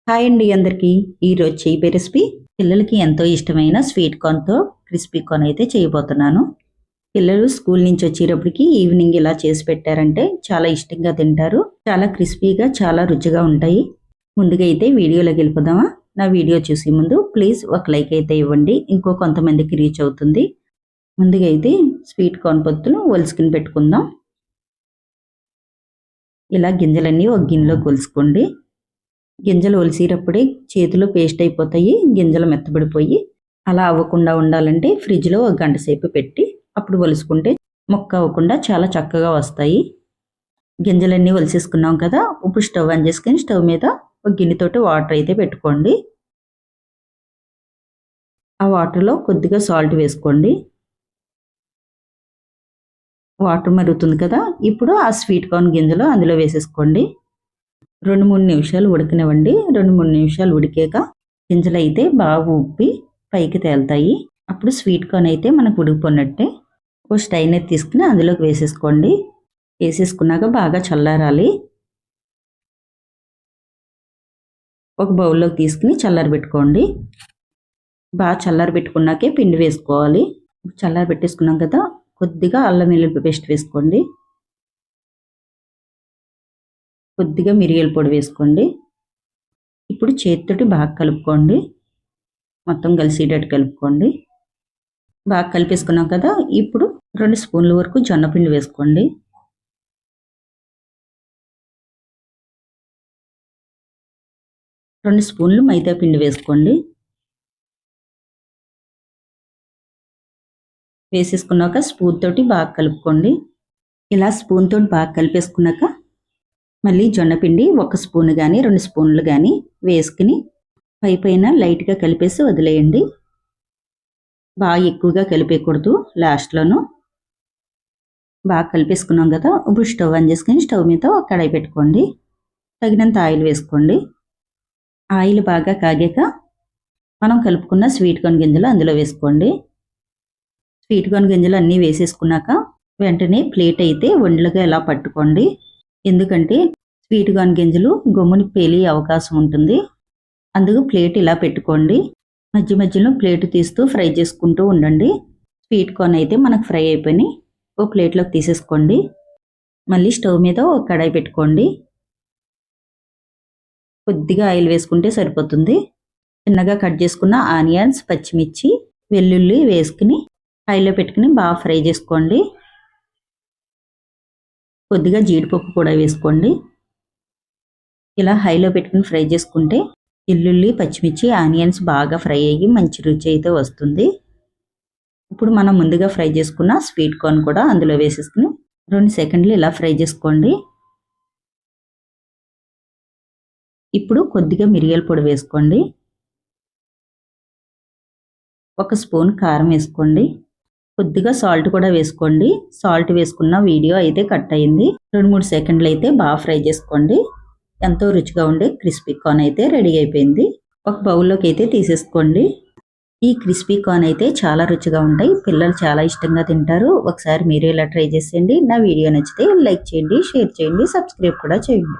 Hi అండి అందరికీ. ఈరోజు చేయబోయే రెసిపీ పిల్లలకి ఎంతో ఇష్టమైన స్వీట్ కార్న్తో క్రిస్పీ కార్న్ అయితే చేయబోతున్నాను. పిల్లలు స్కూల్ నుంచి వచ్చేటప్పటికి ఈవినింగ్ ఇలా చేసి పెట్టారంటే చాలా ఇష్టంగా తింటారు. చాలా క్రిస్పీగా చాలా రుచిగా ఉంటాయి. ముందుగా అయితే వీడియోలోకి వెళ్ళిపోదామా. నా వీడియో చూసే ముందు ప్లీజ్ ఒక లైక్ అయితే ఇవ్వండి, ఇంకో కొంతమందికి రీచ్ అవుతుంది. ముందుగా అయితే స్వీట్ కార్న్ పొత్తులు ఒలుసుకుని పెట్టుకుందాం. ఇలా గింజలన్నీ ఒక గిన్నెలో ఒలుసుకోండి. గింజలు ఒలిసేటప్పుడే చేతిలో పేస్ట్ అయిపోతాయి, గింజలు మెత్తబడిపోయి. అలా అవ్వకుండా ఉండాలంటే ఫ్రిడ్జ్లో ఒక గంట సేపు పెట్టి అప్పుడు ఒలుసుకుంటే మొక్క అవ్వకుండా చాలా చక్కగా వస్తాయి. గింజలన్నీ ఒలిసేసుకున్నాం కదా. ఇప్పుడు స్టవ్ ఆన్ చేసుకొని స్టవ్ మీద ఒక గిన్నెతోటి వాటర్ అయితే పెట్టుకోండి. ఆ వాటర్లో కొద్దిగా సాల్ట్ వేసుకోండి. వాటర్ మరుగుతుంది కదా. ఇప్పుడు ఆ స్వీట్ కార్న్ గింజలు అందులో వేసేసుకోండి. 2-3 నిమిషాలు ఉడకనివ్వండి. 2-3 నిమిషాలు ఉడికాక గింజలు అయితే బాగా ఉప్పి పైకి తేలుతాయి. అప్పుడు స్వీట్ కార్న్ అయితే మనకు ఉడికిపోయినట్టే. ఓ స్టైనర్ తీసుకుని అందులోకి వేసేసుకోండి. వేసేసుకున్నాక బాగా చల్లారాలి. ఒక బౌల్లోకి తీసుకుని చల్లారబెట్టుకోండి. బాగా చల్లారబెట్టుకున్నాకే పిండి వేసుకోవాలి. చల్లారబెట్టేసుకున్నాం కదా. కొద్దిగా అల్లం వెల్లుల్లి పేస్ట్ వేసుకోండి. కొద్దిగా మిరియాల పొడి వేసుకోండి. ఇప్పుడు చేతితోటి బాగా కలుపుకోండి. మొత్తం కలిసేటట్టు కలుపుకోండి. బాగా కలిపేసుకున్నాం కదా. ఇప్పుడు 2 స్పూన్ల వరకు జొన్నపిండి వేసుకోండి. 2 స్పూన్లు మైదా పిండి వేసుకోండి. వేసేసుకున్నాక స్పూన్ తోటి బాగా కలుపుకోండి. ఇలా స్పూన్ తోటి బాగా కలిపేసుకున్నాక మళ్ళీ జొన్నపిండి 1 స్పూన్ కానీ 2 స్పూన్లు కానీ వేసుకుని పైన లైట్గా కలిపేసి వదిలేయండి. బాగా ఎక్కువగా కలిపేయకూడదు. లాస్ట్లోనూ బాగా కలిపేసుకున్నాం కదా. ఇప్పుడు స్టవ్ ఆన్ చేసుకుని స్టవ్ మీద ఒక కడాయి పెట్టుకోండి. తగినంత ఆయిల్ వేసుకోండి. ఆయిల్ బాగా కాగాక మనం కలుపుకున్న స్వీట్ కార్న్ గింజలు అందులో వేసుకోండి. స్వీట్ కార్న్ గింజలు అన్నీ వేసేసుకున్నాక వెంటనే ప్లేట్ అయితే ఒండ్లుగా ఇలా పట్టుకోండి. ఎందుకంటే స్వీట్ కార్న్ గింజలు గమ్ముని పేలి అవకాశం ఉంటుంది. అందుకు ప్లేట్ ఇలా పెట్టుకోండి. మధ్య మధ్యలో ప్లేట్ తీస్తూ ఫ్రై చేసుకుంటూ ఉండండి. స్వీట్ కార్న్ అయితే మనకు ఫ్రై అయిపోయి ఓ ప్లేట్లోకి తీసేసుకోండి. మళ్ళీ స్టవ్ మీద ఒక కడాయి పెట్టుకోండి. కొద్దిగా ఆయిల్ వేసుకుంటే సరిపోతుంది. చిన్నగా కట్ చేసుకున్న ఆనియన్స్, పచ్చిమిర్చి, వెల్లుల్లి వేసుకుని ఆయిల్లో పెట్టుకుని బాగా ఫ్రై చేసుకోండి. కొద్దిగా జీడిపప్పు కూడా వేసుకోండి. ఇలా హైలో పెట్టుకుని ఫ్రై చేసుకుంటే వెల్లుల్లి, పచ్చిమిర్చి, ఆనియన్స్ బాగా ఫ్రై అయ్యి మంచి రుచి అయితే వస్తుంది. ఇప్పుడు మనం ముందుగా ఫ్రై చేసుకున్న స్వీట్ కార్న్ కూడా అందులో వేసేసుకుని 2 సెకండ్లు ఇలా ఫ్రై చేసుకోండి. ఇప్పుడు కొద్దిగా మిరియాల పొడి వేసుకోండి. 1 స్పూన్ కారం వేసుకోండి. కొద్దిగా సాల్ట్ కూడా వేసుకోండి. సాల్ట్ వేసుకున్న వీడియో అయితే కట్ అయింది. 2-3 సెకండ్లు అయితే బాగా ఫ్రై చేసుకోండి. ఎంతో రుచిగా ఉండే క్రిస్పీ కార్న్ అయితే రెడీ అయిపోయింది. ఒక బౌల్లోకి అయితే తీసేసుకోండి. ఈ క్రిస్పీ కార్న్ అయితే చాలా రుచిగా ఉంటాయి. పిల్లలు చాలా ఇష్టంగా తింటారు. ఒకసారి మీరు ఇలా ట్రై చేసేయండి. నా వీడియో నచ్చితే లైక్ చేయండి, షేర్ చేయండి, సబ్స్క్రైబ్ కూడా చేయండి.